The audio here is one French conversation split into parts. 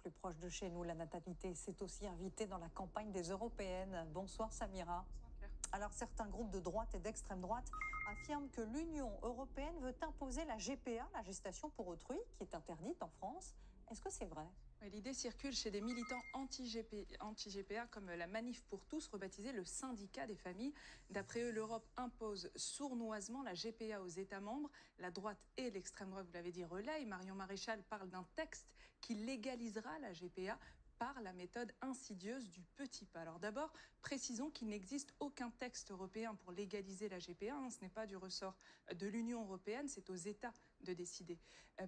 plus proche de chez nous. La natalité s'est aussi invitée dans la campagne des européennes. Bonsoir Samira. Bonsoir Claire. Alors certains groupes de droite et d'extrême droite affirment que l'Union européenne veut imposer la GPA, la gestation pour autrui, qui est interdite en France. Est-ce que c'est vrai? Ouais, l'idée circule chez des militants anti-GPA comme la Manif pour tous, rebaptisée le syndicat des familles. D'après eux, l'Europe impose sournoisement la GPA aux États membres. La droite et l'extrême droite, vous l'avez dit, relayent. Marion Maréchal parle d'un texte qui légalisera la GPA par la méthode insidieuse du petit pas. Alors d'abord, précisons qu'il n'existe aucun texte européen pour légaliser la GPA. Ce n'est pas du ressort de l'Union européenne, c'est aux États de décider.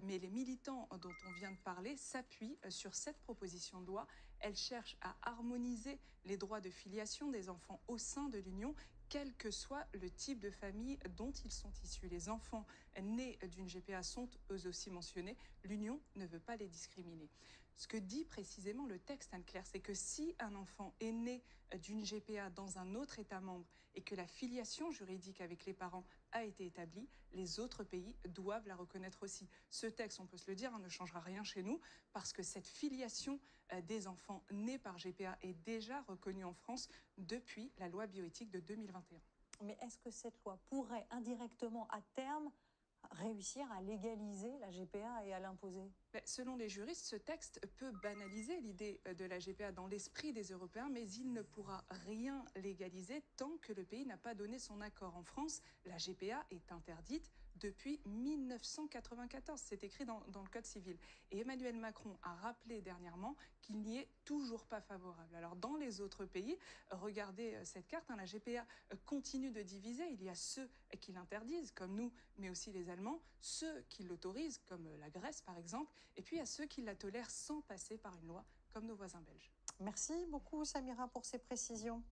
Mais les militants dont on vient de parler s'appuient sur cette proposition de loi. Elle cherche à harmoniser les droits de filiation des enfants au sein de l'Union, quel que soit le type de famille dont ils sont issus. Les enfants nés d'une GPA sont eux aussi mentionnés. L'Union ne veut pas les discriminer. Ce que dit précisément le texte, Anne-Claire, c'est que si un enfant est né d'une GPA dans un autre État membre et que la filiation juridique avec les parents a été établie, les autres pays doivent la reconnaître aussi. Ce texte, on peut se le dire, ne changera rien chez nous parce que cette filiation des enfants nés par GPA est déjà reconnue en France depuis la loi bioéthique de 2021. Mais est-ce que cette loi pourrait indirectement, à terme, réussir à légaliser la GPA et à l'imposer? Selon les juristes, ce texte peut banaliser l'idée de la GPA dans l'esprit des Européens, mais il ne pourra rien légaliser tant que le pays n'a pas donné son accord. En France, la GPA est interdite depuis 1994. C'est écrit dans le Code civil. Et Emmanuel Macron a rappelé dernièrement qu'il n'y est toujours pas favorable. Alors dans les autres pays, regardez cette carte, la GPA continue de diviser. Il y a ceux qui l'interdisent, comme nous, mais aussi les Allemands, ceux qui l'autorisent, comme la Grèce par exemple, et puis à ceux qui la tolèrent sans passer par une loi, comme nos voisins belges. Merci beaucoup Samira pour ces précisions.